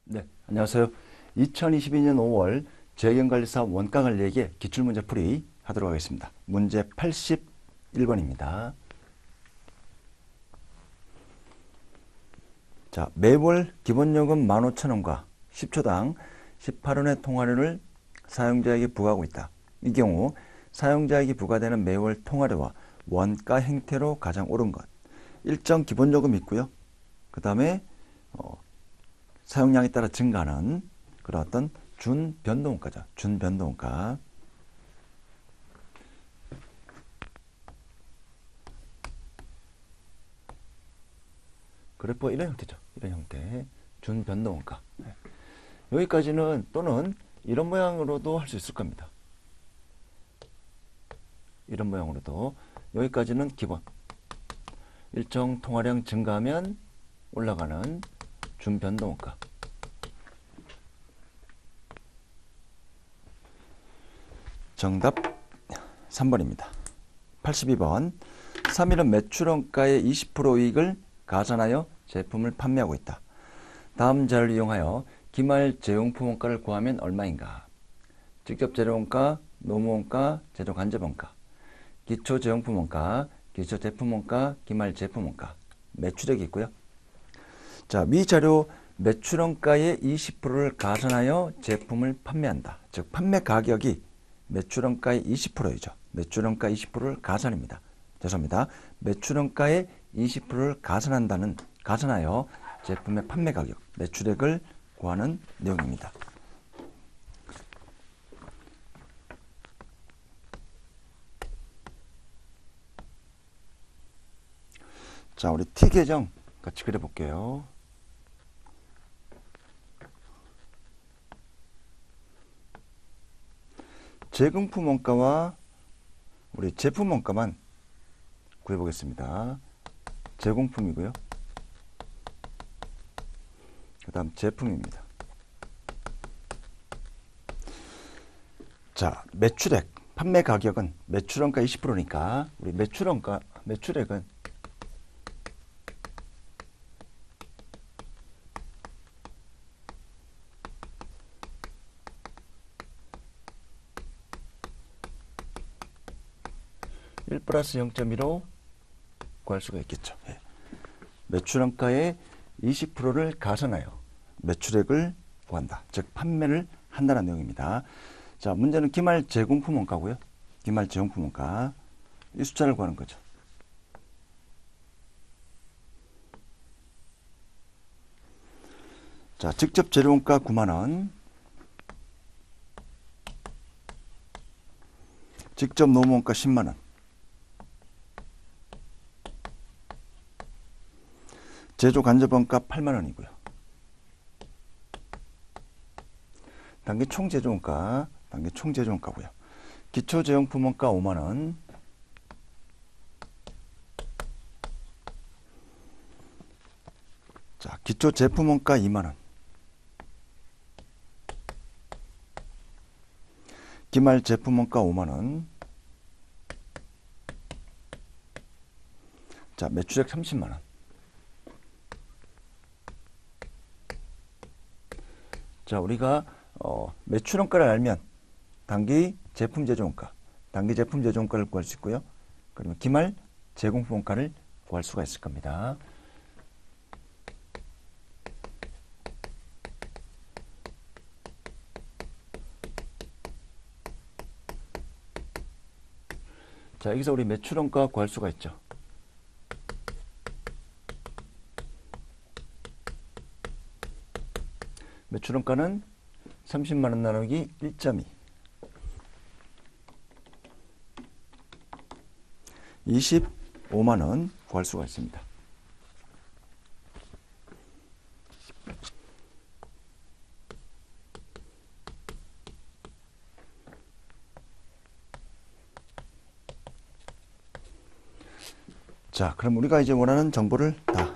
네, 안녕하세요. 2022년 5월 재경관리사 원가관리 얘기 기출문제 풀이 하도록 하겠습니다. 문제 81번입니다. 자, 매월 기본요금 15,000원과 10초당 18원의 통화료를 사용자에게 부과하고 있다. 이 경우 사용자에게 부과되는 매월 통화료와 원가 행태로 가장 옳은 것. 일정 기본요금이 있고요. 그 다음에 사용량에 따라 증가하는 그런 어떤 준변동원가죠. 준변동원가. 그래프 이런 형태죠. 이런 형태. 준변동원가. 네. 여기까지는 또는 이런 모양으로도 할 수 있을 겁니다. 이런 모양으로도. 여기까지는 기본. 일정 통화량 증가하면 올라가는 준변동원가. 정답 3번입니다. 82번. 3일은 매출원가의 20% 이익을 가산하여 제품을 판매하고 있다. 다음 자료를 이용하여 기말 제용품 원가를 구하면 얼마인가? 직접 재료원가, 노무원가, 제조 간접원가, 기초 제용품 원가, 기초 제품 원가, 기말 제품 원가, 매출액이 있고요. 자, 미 자료 매출원가의 20%를 가산하여 제품을 판매한다. 즉 판매 가격이 매출원가의 20%이죠. 매출원가 20%를 가산입니다. 죄송합니다. 매출원가의 20%를 가산하여 제품의 판매 가격, 매출액을 구하는 내용입니다. 자, 우리 T 계정 같이 그려볼게요. 제공품 원가와 우리 제품 원가만 구해보겠습니다. 제공품이고요. 그 다음 제품입니다. 자, 매출액, 판매 가격은 매출원가 20%니까 우리 매출액은 플러스 0.15 구할 수가 있겠죠. 예. 매출원가의 20%를 가산하여 매출액을 구한다. 즉 판매를 한다는 내용입니다. 자, 문제는 기말 제공품 원가고요. 기말 제공품 원가. 이 숫자를 구하는 거죠. 자, 직접 재료원가 9만원, 직접 노무원가 10만원, 제조 간접원가 8만원이고요. 단기 총제조원가고요. 기초 제용품 원가 5만원, 자, 기초 제품 원가 2만원, 기말 제품 원가 5만원, 자, 매출액 30만원. 자, 우리가 매출원가를 알면 단기 제품 제조원가, 단기 제품 제조원가를 구할 수 있고요. 그러면 기말 제공품 원가를 구할 수가 있을 겁니다. 자, 여기서 우리 매출원가 구할 수가 있죠. 매출원가는 30만원 나누기 1.2 25만원 구할 수가 있습니다. 자, 그럼 우리가 이제 원하는 정보를 다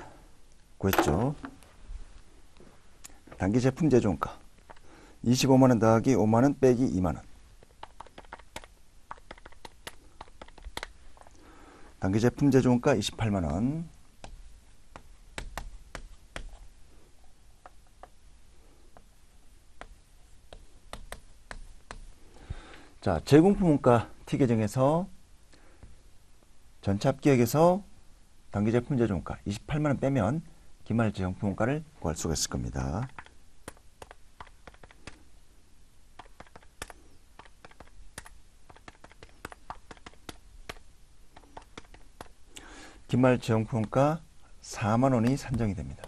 구했죠. 단기 제품 제조원가 25만원 더하기 5만원 빼기 2만원. 단기 제품 제조원가 28만원. 자, 제공품 원가 T 계정에서 전체 합계액에서 단기 제품 제조원가 28만 원 빼면 기말 제공품 원가를 구할 수가 있을 겁니다. 기말 제공품 원가 4만 원이 산정이 됩니다.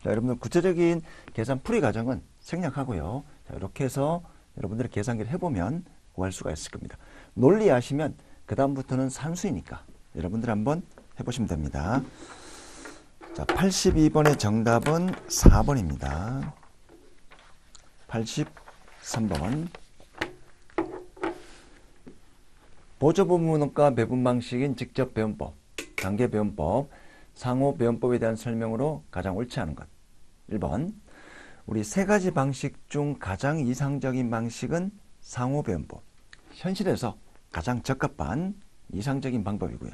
자, 여러분들 구체적인 계산 풀이 과정은 생략하고요. 자, 이렇게 해서 여러분들이 계산기를 해보면 구할 수가 있을 겁니다. 논리 아시면 그 다음부터는 산수이니까 여러분들 한번 해보시면 됩니다. 자, 82번의 정답은 4번입니다. 83번. 보조부문원가 배분 방식인 직접 배분법, 단계 배분법, 상호 배분법에 대한 설명으로 가장 옳지 않은 것. 1번. 우리 세 가지 방식 중 가장 이상적인 방식은 상호 배분법. 현실에서 가장 적합한 이상적인 방법이고요.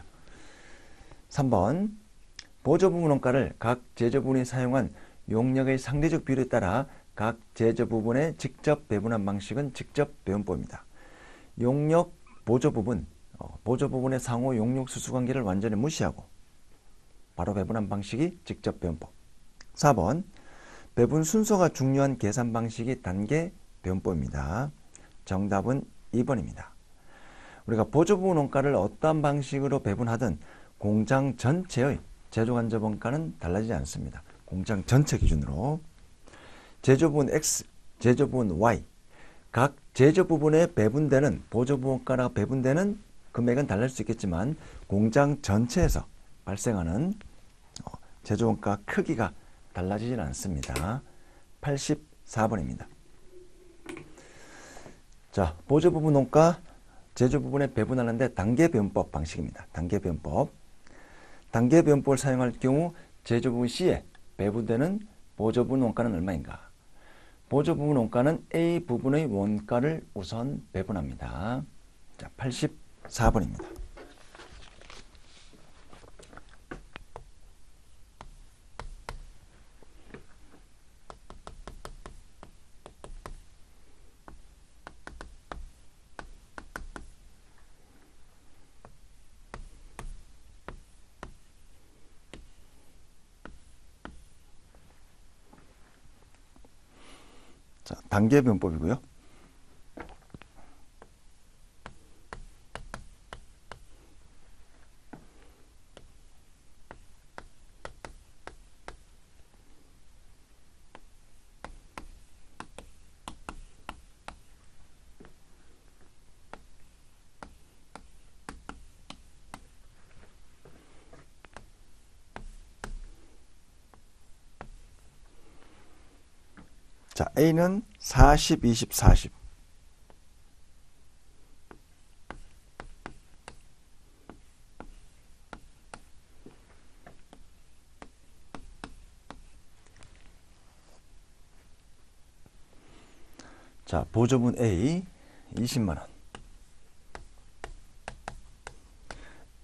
3번. 보조부문 원가를 각 제조부문이 사용한 용역의 상대적 비율에 따라 각 제조부문에 직접 배분한 방식은 직접 배분법입니다. 용역 보조부분, 보조부분의 상호 용역 수수관계를 완전히 무시하고 바로 배분한 방식이 직접 배분법. 4번. 배분 순서가 중요한 계산 방식이 단계 배분법입니다. 정답은 2번입니다. 우리가 보조부문 원가를 어떠한 방식으로 배분하든 공장 전체의 제조간접 원가는 달라지지 않습니다. 공장 전체 기준으로 제조부분 X, 제조부분 Y, 각 제조부분에 배분되는 보조부문 원가가 배분되는 금액은 달라질 수 있겠지만 공장 전체에서 발생하는 제조원가 크기가 달라지지는 않습니다. 84번입니다. 자, 보조부분 원가 제조부분에 배분하는데 단계 배분법 방식입니다. 단계 배분법. 단계 배분법을 사용할 경우 제조부분 C에 배분되는 보조부분 원가는 얼마인가? 보조부분 원가는 A 부분의 원가를 우선 배분합니다. 자, 84번입니다. 자, 단계 배분법이고요. 자, A는 40, 20, 40. 자, 보조분 A 20만 원.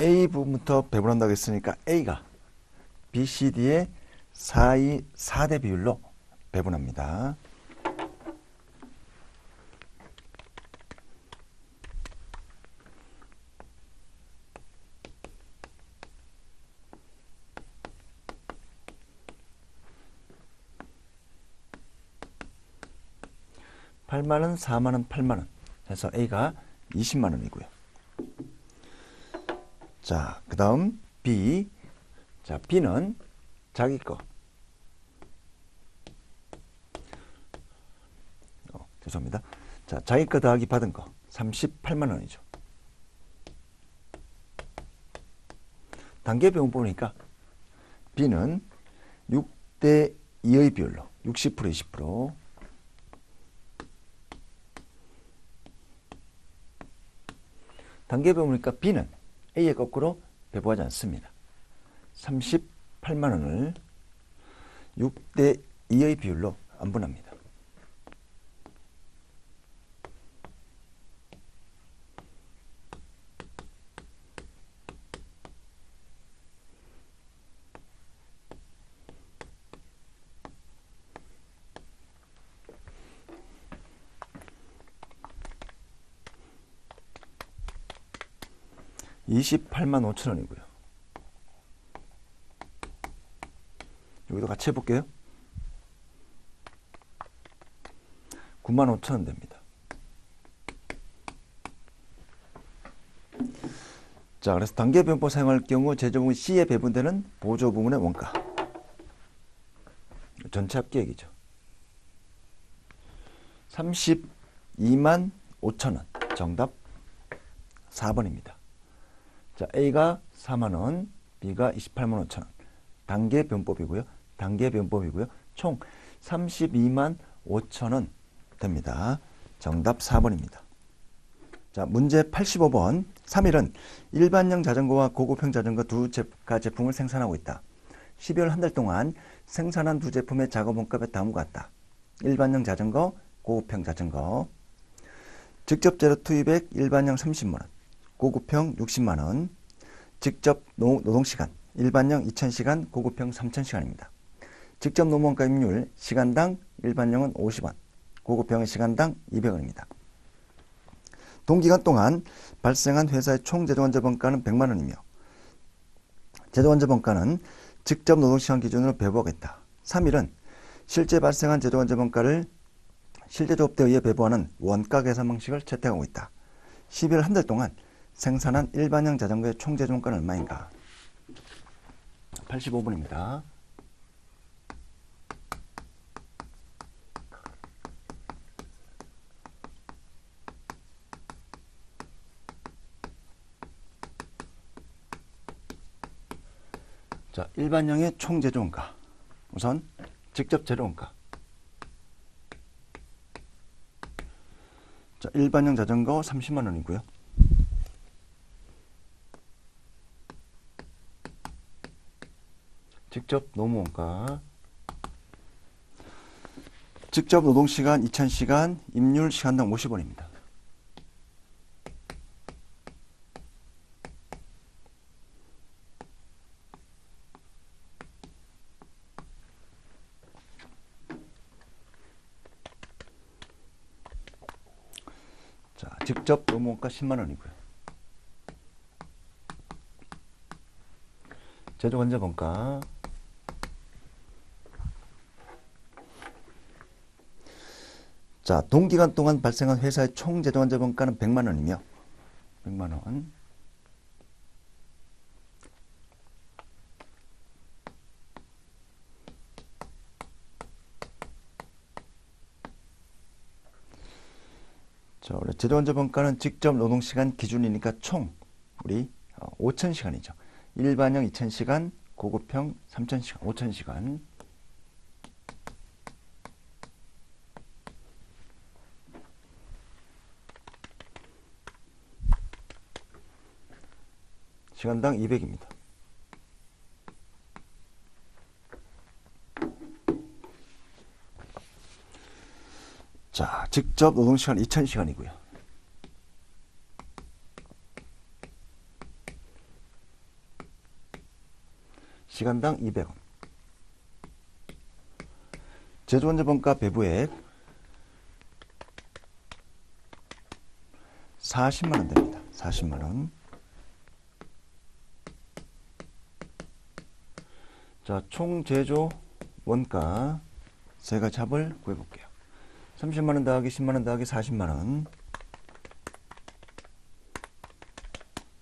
A 부분부터 배분한다고 했으니까 A가 B, C, D의 4대 비율로 배분합니다. (8만원) (4만원) (8만원) 해서 A가 20만원이고요. 자, 그 다음 B. 자, B는 자기 거. 죄송합니다. 자, 자기 거 더하기 받은 거 38만원이죠. 단계 배분 보니까 B는 6대 2의 비율로 60% 20% 단계 배분이니까 B는 A에 거꾸로 배분하지 않습니다. 38만원을 6대 2의 비율로 안분합니다. 28만 5천 원이고요. 여기도 같이 해볼게요. 9만 5천 원 됩니다. 자, 그래서 단계변법 사용할 경우 제조부문 C에 배분되는 보조부문의 원가. 전체 합계액이죠. 32만 5천 원. 정답 4번입니다. 자, A가 4만 원, B가 28만 5천 원. 단계변법이고요. 단계변법이고요. 총 32만 5천 원 됩니다. 정답 4번입니다. 자, 문제 85번. 3일은 일반형 자전거와 고급형 자전거 두 제품을 생산하고 있다. 12월 한 달 동안 생산한 두 제품의 작업 원가가 다음과 같다. 일반형 자전거, 고급형 자전거. 직접 재료 투입액 일반형 30만 원, 고급형 60만 원. 직접 노동시간 일반형 2000시간, 고급형 3000시간입니다. 직접 노무원가 임률 시간당 일반형은 50원, 고급형은 시간당 200원입니다. 동기간 동안 발생한 회사의 총 제조원자본가는 100만 원이며 제조원자본가는 직접 노동시간 기준으로 배부하겠다. 3일은 실제 발생한 제조원자본가를 실제조업대에 의해 배부하는 원가 계산 방식을 채택하고 있다. 12월 한 달 동안 생산한 일반형 자전거의 총 제조원가는 얼마인가? 85번입니다. 자, 일반형의 총 제조원가. 우선 직접 재료원가. 자, 일반형 자전거 30만 원이고요. 직접 노무원가. 직접 노동시간 2000시간, 임률 시간당 50원입니다. 자, 직접 노무원가 10만 원이고요. 제조원자본가. 자, 동기간 동안 발생한 회사의 총 제조원자본가는 100만 원이며 100만 원. 자, 원래 제조원자본가는 직접 노동시간 기준이니까 총 우리 5,000시간이죠. 일반형 2000시간, 고급형 3000시간, 5000시간. 시간당 200입니다. 자, 직접 노동시간 2000시간이고요. 시간당 200원. 제조원자본가 배부액 40만 원 됩니다. 40만 원. 자, 총 제조 원가 세 가지 합을 구해볼게요. 30만 원 더하기 10만 원 더하기 40만 원.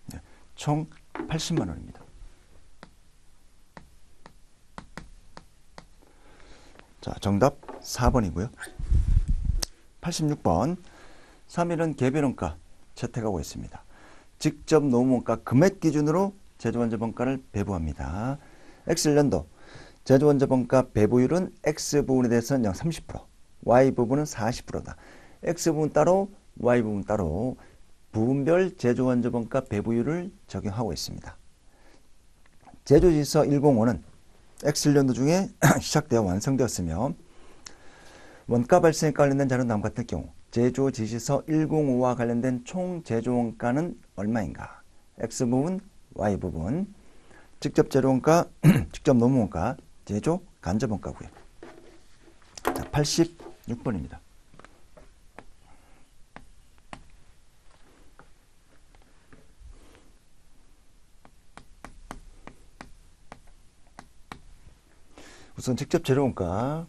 네, 총 80만 원입니다. 자, 정답 4번이고요. 86번. 3일은 개별원가 채택하고 있습니다. 직접 노무원가 금액 기준으로 제조원자본가를 배부합니다. X년도 제조원자본가 배부율은 X부분에 대해서는 30%, Y부분은 40%다. X부분 따로, Y부분 따로 부분별 제조원자본가 배부율을 적용하고 있습니다. 제조지서 105는 X년도 중에 시작되어 완성되었으며 원가 발생에 관련된 자료는 다음과 같은 경우 제조지시서 105와 관련된 총 제조원가는 얼마인가? X부분, Y부분. 직접 재료원가, 직접 노무원가, 제조 간접원가고요. 자, 86번입니다. 우선 직접 재료원가.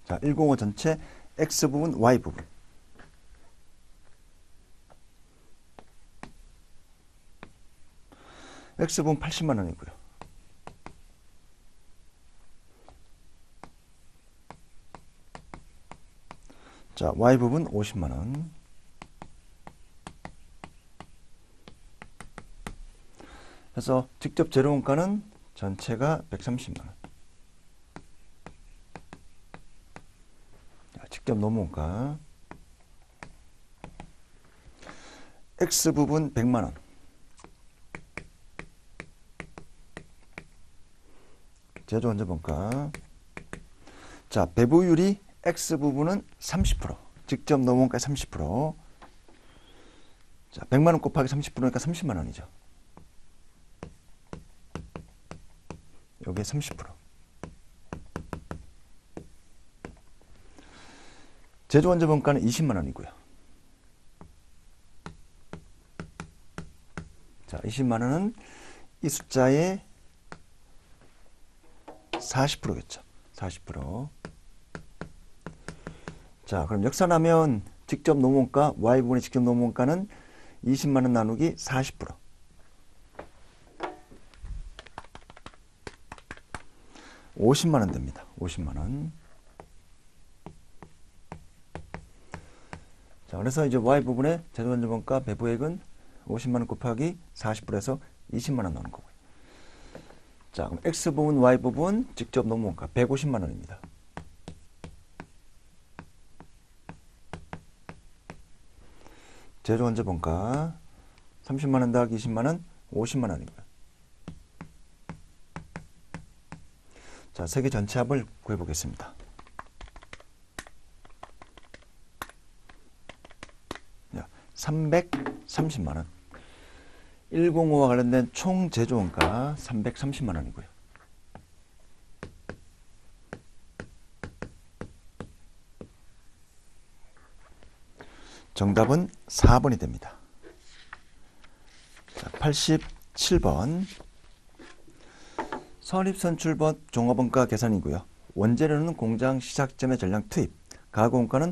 자, 105 전체 X 부분, Y 부분. X 부분 80만 원이고요. 자, Y 부분 50만 원. 그래서 직접 재료원가는 전체가 130만 원. 자, 직접 노무원가. X 부분 100만 원. 제조 원자본가. 자, 배부율이 X 부분은 30%. 직접 노무원가 30%. 자, 100만 원 곱하기 30%니까 30만 원이죠. 여기에 30%. 제조 원자본가는 20만 원이고요. 자, 20만 원은 이 숫자의 40%겠죠. 40%. 자, 그럼 역산하면 직접 노무원가, Y 부분의 직접 노무원가는 20만 원 나누기 40%. 50만 원 됩니다. 50만 원. 자, 그래서 이제 Y 부분의 제조원자본가 배부액은 50만 원 곱하기 40%에서 20만 원 나오는 거고요. 자, 그럼 X 부분, Y 부분 직접 노무원가 150만 원입니다. 제조원자본가 30만 원 더하기 20만 원, 50만 원이고요. 자, 세개 전체 합을 구해보겠습니다. 330만 원. 105와 관련된 총 제조원가 330만 원이고요. 정답은 4번이 됩니다. 자, 87번. 선입선출법 종합원가 계산이고요. 원재료는 공장 시작점의 전량 투입, 가공원가는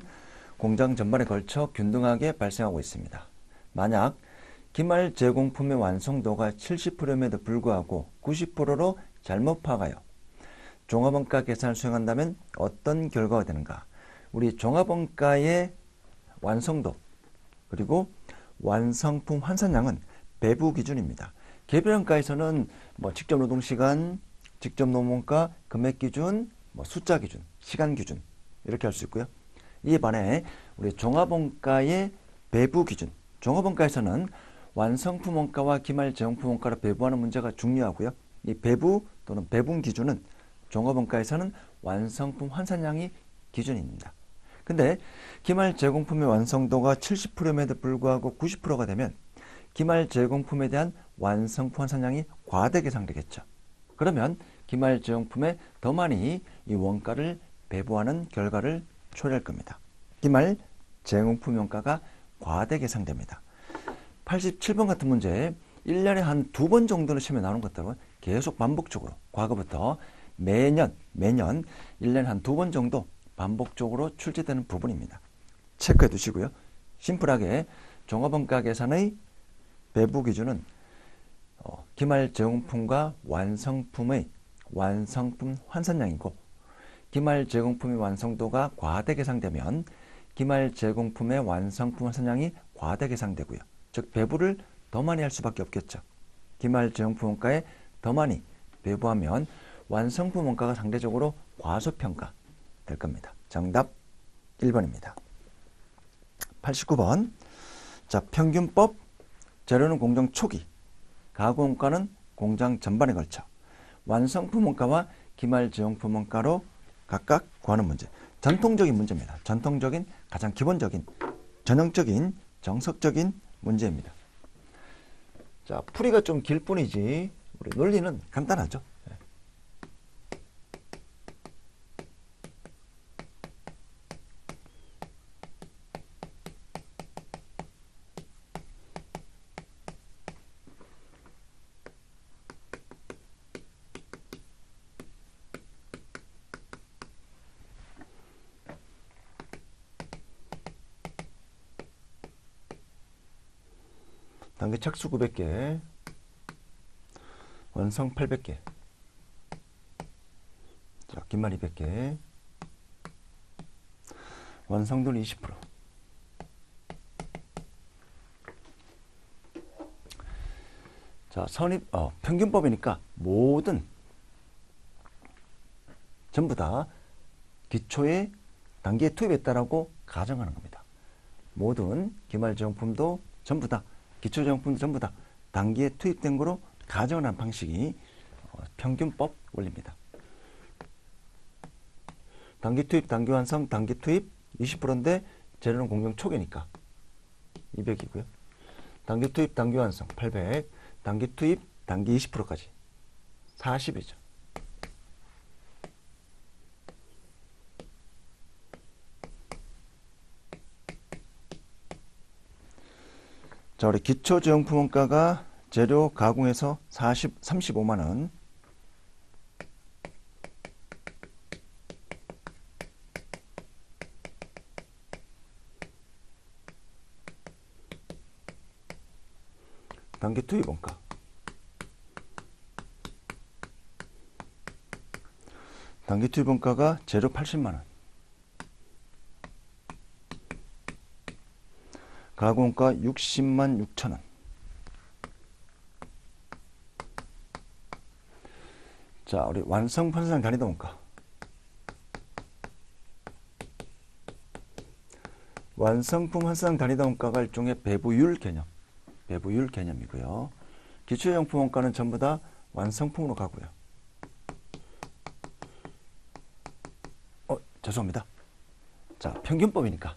공장 전반에 걸쳐 균등하게 발생하고 있습니다. 만약 기말 제공품의 완성도가 70%임에도 불구하고 90%로 잘못 파악하여 종합원가 계산을 수행한다면 어떤 결과가 되는가? 우리 종합원가의 완성도 그리고 완성품 환산량은 배부 기준입니다. 개별원가에서는 직접 노동시간, 직접 노무원가, 금액 기준, 숫자 기준, 시간 기준 이렇게 할 수 있고요. 이에 반해 우리 종합원가의 배부 기준, 종합원가에서는 완성품 원가와 기말 제공품 원가를 배부하는 문제가 중요하고요. 이 배부 또는 배분 기준은 종합원가에서는 완성품 환산량이 기준입니다. 근데 기말 제공품의 완성도가 70%임에도 불구하고 90%가 되면 기말 제공품에 대한 완성품 환산량이 과대 계상되겠죠. 그러면 기말 제공품에 더 많이 이 원가를 배부하는 결과를 초래할 겁니다. 기말 제공품 원가가 과대 계상됩니다. 87번 같은 문제 1년에 한 2번 정도는 시험에 나오는 것들은 계속 반복적으로 과거부터 매년 1년에 한 2번 정도 반복적으로 출제되는 부분입니다. 체크해 두시고요. 심플하게 종합원가 계산의 배부 기준은 기말 제공품과 완성품의 완성품 환산량이고 기말 제공품의 완성도가 과대 계상되면 기말 제공품의 완성품 환산량이 과대 계상되고요. 즉 배부를 더 많이 할 수밖에 없겠죠. 기말 제공품 원가에 더 많이 배부하면 완성품 원가가 상대적으로 과소평가 될 겁니다. 정답 1번입니다. 89번. 자, 평균법 재료는 공정 초기, 가공원가는 공장 전반에 걸쳐 완성품 원가와 기말 제공품 원가로 각각 구하는 문제. 전통적인 문제입니다. 전통적인 가장 기본적인 전형적인 정석적인 문제입니다. 자, 풀이가 좀 길 뿐이지 우리 논리는 간단하죠. 단기 착수 900개, 완성 800개, 자, 긴말 200개, 완성도는 20%. 자, 평균법이니까 전부 다 기초에 단기에 투입했다라고 가정하는 겁니다. 모든 기말제용품도 전부 다, 기초제용품도 전부 다 단기에 투입된 거로 가정하는 방식이 평균법 원리입니다. 단기 투입, 단기 완성, 단기 투입 20%인데 재료는 공정 초기니까 200이고요. 단기 투입, 단기 완성 800, 단기 투입, 단기 20%까지 40이죠. 자, 우리 기초제용품 원가가 재료 가공해서 35만 원. 단기 투입 원가. 단기 투입 원가가 재료 80만 원. 가공가 60만 6천 원. 자, 우리 완성품 생산 단위 원가. 완성품 환상 단위 원가가 일종의 배부율 개념이고요. 기초용품 원가는 전부 다 완성품으로 가고요. 죄송합니다. 자, 평균법이니까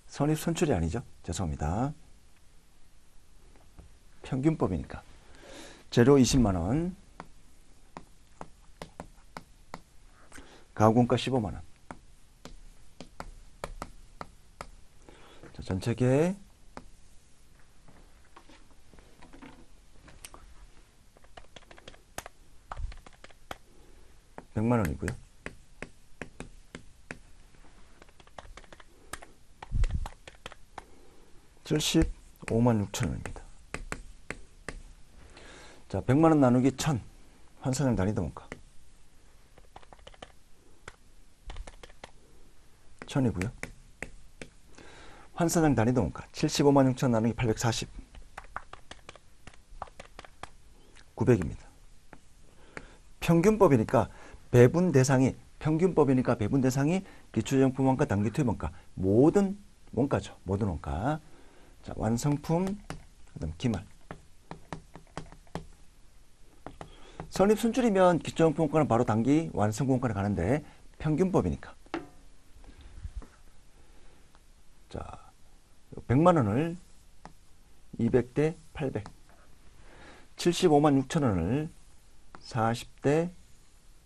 선입 선출이 아니죠. 죄송합니다. 평균법이니까 재료 20만 원, 가공가 15만 원. 자, 전체계 100만 원이고요. $75만 6천 원입니다. 자, 100만 원 나누기 1000 환산형 단위도 원가 1000이고요. 환산형 단위도 원가 75만 6천 나누기 840 900입니다. 평균법이니까 배분 대상이 기초제용품 원가, 단기 투입 원가, 모든 원가죠. 모든 원가. 자, 완성품, 그다음 기말. 선입 순출이면 기초용품 원가는 바로 단기 완성품 원가를 가는데 평균법이니까. 자, 100만 원을 200대 800, 75만 6천 원을 40대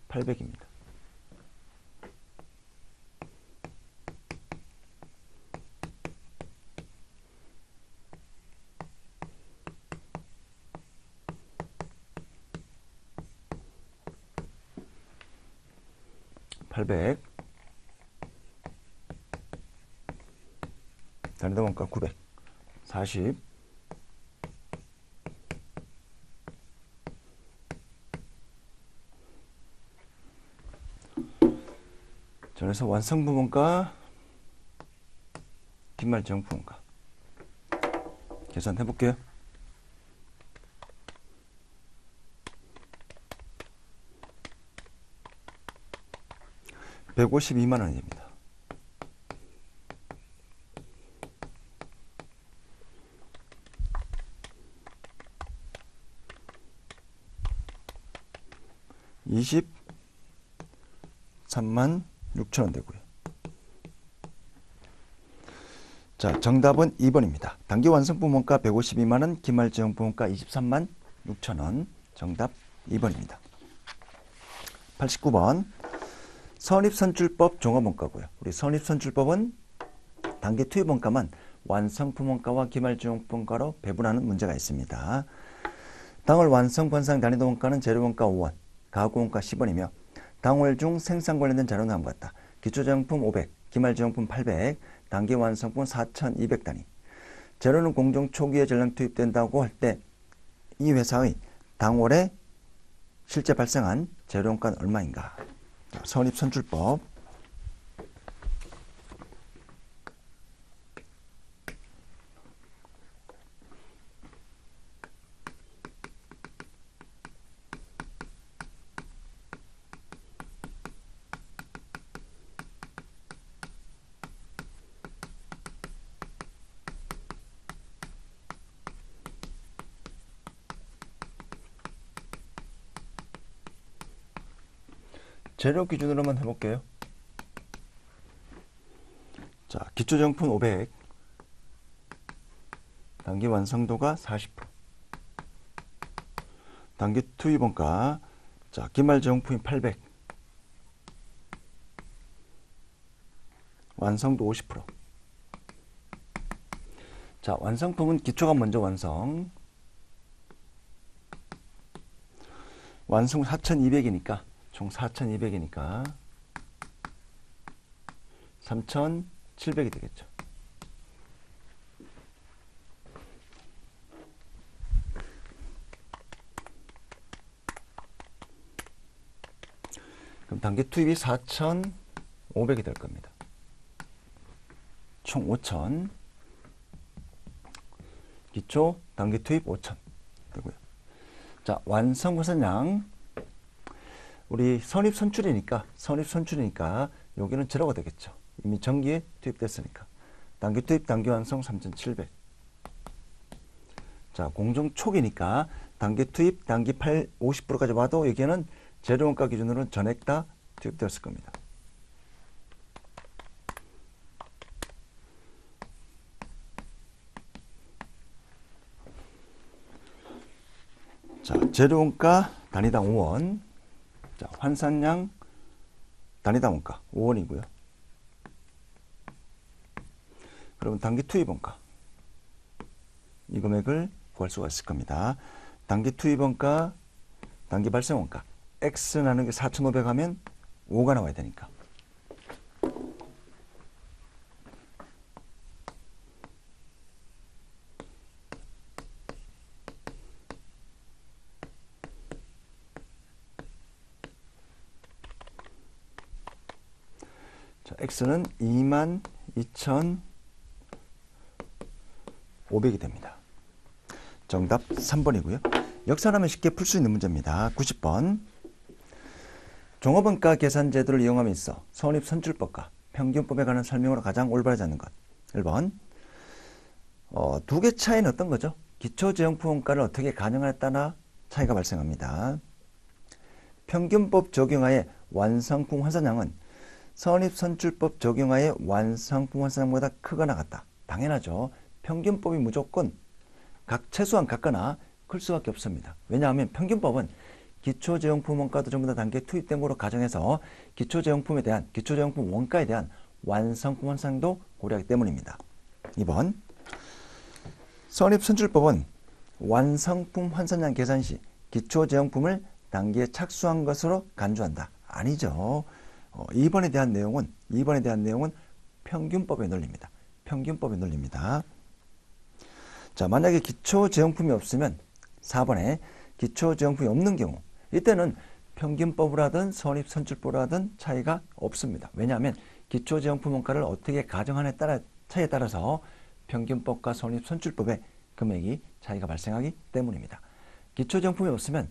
800입니다. 단위당 원가 900, 40, 전에서 완성품 원가, 긴말제용품 원가 계산해 볼게요. $152만 원입니다. $23만 6천 원 되고요. 자, 정답은 2번입니다. 단기 완성품 원가 152만 원, 기말제용품 원가 23만 6천 원. 정답 2번입니다. 89번. 선입선출법 종합원가고요. 우리 선입선출법은 단기 투입 원가만 완성품 원가와 기말제용품 원가로 배분하는 문제가 있습니다. 당월 완성 권상 단위도 원가는 재료 원가 5원, 가구 원가 10원이며 당월 중 생산 관련된 자료는 다음과 같다. 기초제용품 500, 기말제용품 800, 단기 완성품 4200단위. 재료는 공정 초기에 전량 투입된다고 할 때 이 회사의 당월에 실제 발생한 재료원가는 얼마인가? 선입선출법. 재료 기준으로만 해볼게요. 자, 기초정품 500, 단기 완성도가 40%, 단기 투입원가, 자, 기말제용품이 800, 완성도 50%. 자, 완성품은 기초가 먼저 완성. 완성 4,200이니까 총 4,200이니까 3,700이 되겠죠. 그럼 단기 투입이 4,500이 될 겁니다. 총 5,000. 기초 단기 투입 5,000 되고요. 자, 완성 생산량 우리 선입선출이니까 여기는 제로가 되겠죠. 이미 전기에 투입됐으니까. 단기 투입 단기 완성 3,700. 자, 공정 초기니까 단기 투입 단기 50%까지 와도 여기에는 재료원가 기준으로는 전액 다 투입되었을 겁니다. 자, 재료원가 단위당 5원. 자, 환산량 단위당 원가 5원이고요. 그러면 단기 투입원가 이 금액을 구할 수가 있을 겁니다. 단기 투입원가, 단기 발생원가 X 나누기 4,500 하면 5가 나와야 되니까. 자, X는 22,500이 됩니다. 정답 3번이고요. 역산하면 쉽게 풀 수 있는 문제입니다. 90번. 종업원가 계산 제도를 이용함에 있어 선입선출법과 평균법에 관한 설명으로 가장 올바르지 않는 것. 1번. 두 개 차이는 어떤 거죠? 기초제형품 원가를 어떻게 가정하에 따라 차이가 발생합니다. 평균법 적용하에 완성품 환산량은 선입선출법 적용하에 완성품 환산량보다 크거나 같다. 당연하죠. 평균법이 무조건 최소한 같거나 클 수밖에 없습니다. 왜냐하면 평균법은 기초제형품 원가도 전부 다 단계에 투입된 거로 가정해서 기초제형품 원가에 대한 완성품 환산도 고려하기 때문입니다. 2번. 선입선출법은 완성품 환산량 계산 시 기초제형품을 단계에 착수한 것으로 간주한다. 아니죠. 2번에 대한 내용은 평균법의 논리입니다. 평균법의 논리입니다. 자, 만약에 기초제형품이 없으면 4번에 기초제형품이 없는 경우 이때는 평균법을 하든 선입선출법을 하든 차이가 없습니다. 왜냐하면 기초제형품 원가를 어떻게 가정하느냐에 따라 차이에 따라서 평균법과 선입선출법의 금액이 차이가 발생하기 때문입니다. 기초제형품이 없으면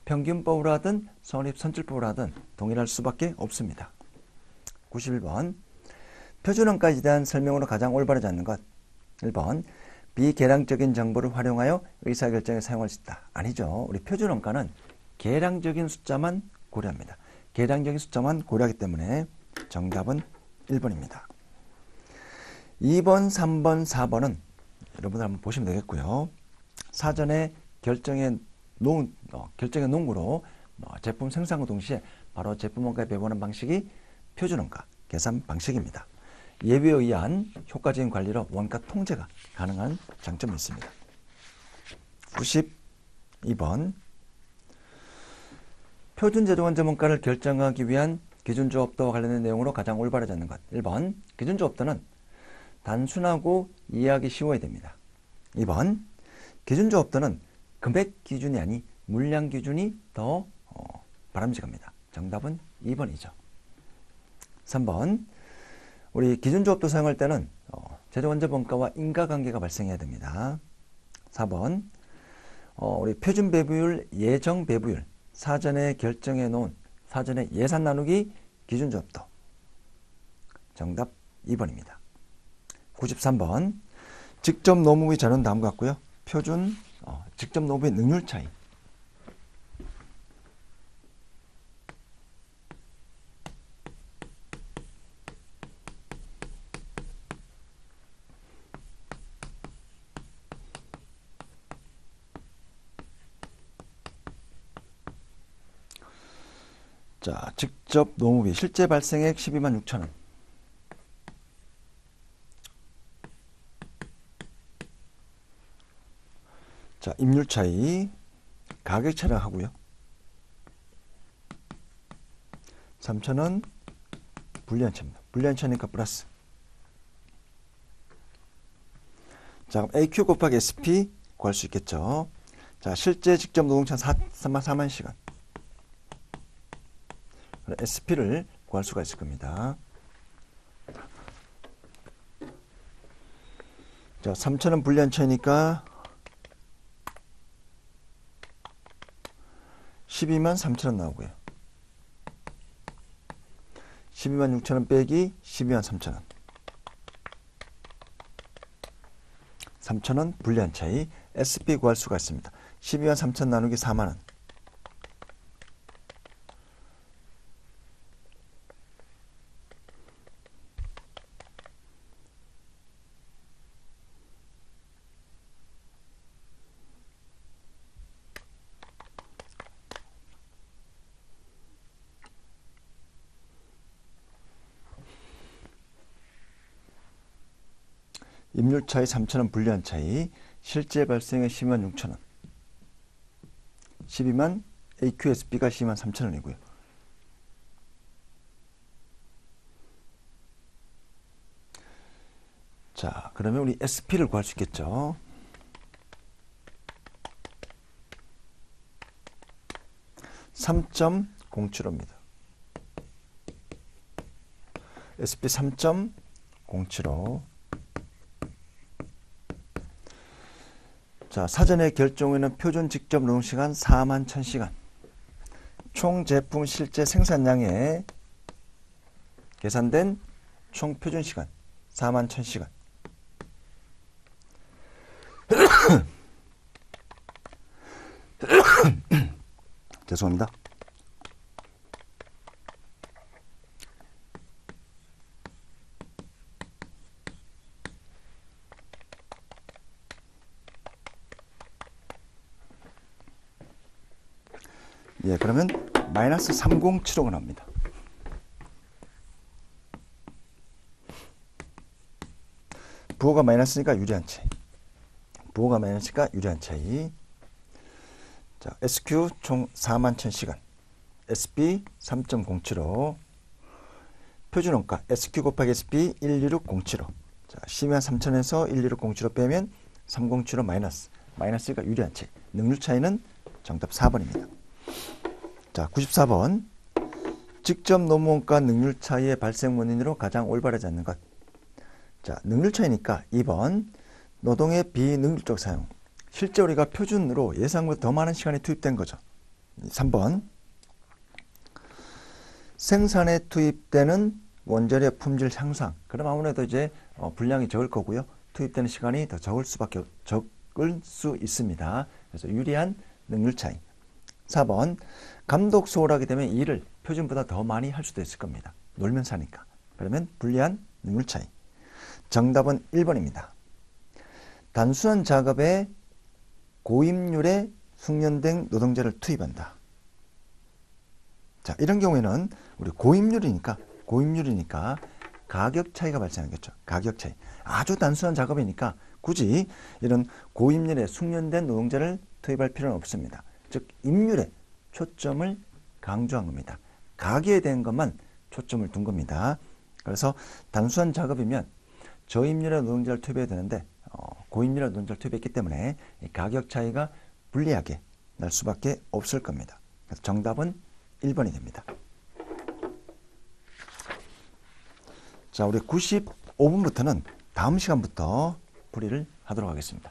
평균법으로 하든 선입선출법으로 하든 동일할 수밖에 없습니다. 91번. 표준원가에 대한 설명으로 가장 올바르지 않는 것. 1번. 비계량적인 정보를 활용하여 의사결정에 사용할 수 있다. 아니죠. 우리 표준원가는 계량적인 숫자만 고려합니다. 계량적인 숫자만 고려하기 때문에 정답은 1번입니다. 2번, 3번, 4번은 여러분들 한번 보시면 되겠고요. 사전에 결정의 논구로 제품 생산과 동시에 바로 제품 원가에 배분하는 방식이 표준원가 계산 방식입니다. 예비에 의한 효과적인 관리로 원가 통제가 가능한 장점이 있습니다. 92번. 표준제조원점 원가를 결정하기 위한 기준조업도와 관련된 내용으로 가장 올바르지 않는 것. 1번. 기준조업도는 단순하고 이해하기 쉬워야 됩니다. 2번 기준조합도는 금액 기준이 아닌 물량 기준이 더 바람직합니다. 정답은 2번이죠. 3번 우리 기준조합도 사용할 때는 재료원자원가와 인과관계가 발생해야 됩니다. 4번 우리 표준 배부율, 예정 배부율 사전에 결정해 놓은 사전에 예산 나누기 기준조합도 정답 2번입니다. 93번 직접 노무비 자료는 다음과 같고요. 표준 직접 노무비 능률 차이 자, 직접 노무비 실제 발생액 12만 6천 원. 자, 임률 차이 가격 차량 하고요. 3,000원 불리한 차입니다. 불리한 차니까 플러스. 자, 그럼 AQ 곱하기 SP 구할 수 있겠죠. 자, 실제 직접 노동차 4만 시간. SP를 구할 수가 있을 겁니다. 자, 3,000원 불리한 차이니까 12만 3,000원 나오고요. 12만 6,000원 빼기 12만 3,000원. 3,000원 불리한 차이 SP 구할 수가 있습니다. 12만 3,000 나누기 4만원. 임률 차이 3,000원 불리한 차이 실제 발생의 12만 6,000원 12만 AQSB가 12만 3,000원이고요. 자, 그러면 우리 SP를 구할 수 있겠죠. (3.075입니다) SP 3.075. 자, 사전에 결정에는 표준 직접 노동시간 4만 1,000시간. 총 제품 실제 생산량에 계산된 총 표준시간 4만 1,000시간. 죄송합니다. 예, 그러면 마이너스 3075가 나옵니다. 부호가 마이너스니까 유리한 차이. 부호가 마이너스니까 유리한 차이. 자, SQ 총 4만 1,000시간. SB 3.075. 표준원가 SQ 곱하기 SB 126,075. 자, 12만 3,000에서 126,075 빼면 3,075 마이너스. 마이너스니까 유리한 차이. 능률 차이는 정답 4번입니다. 자, 94번. 직접 노무원가 능률 차이의 발생 원인으로 가장 올바르지 않는 것. 자, 능률 차이니까 2번. 노동의 비능률적 사용. 실제 우리가 표준으로 예상보다 더 많은 시간이 투입된 거죠. 3번. 생산에 투입되는 원재료의 품질 향상. 그럼 아무래도 이제 분량이 적을 거고요. 투입되는 시간이 더 적을 수 있습니다. 그래서 유리한 능률 차이. 4번. 감독 소홀하게 되면 일을 표준보다 더 많이 할 수도 있을 겁니다. 놀면서 하니까. 그러면 불리한 능률 차이. 정답은 1번입니다. 단순한 작업에 고임률의 숙련된 노동자를 투입한다. 자, 이런 경우에는 우리 고임률이니까 가격 차이가 발생하겠죠. 가격 차이. 아주 단순한 작업이니까 굳이 이런 고임률에 숙련된 노동자를 투입할 필요는 없습니다. 즉 임률에 초점을 강조한 겁니다. 가격에 대한 것만 초점을 둔 겁니다. 그래서 단순한 작업이면 저임률의 노동자를 투입해야 되는데 고인물이라는 논자를 투입했기 때문에 이 가격 차이가 불리하게 날 수밖에 없을 겁니다. 그래서 정답은 1번이 됩니다. 자, 우리 95분부터는 다음 시간부터 풀이를 하도록 하겠습니다.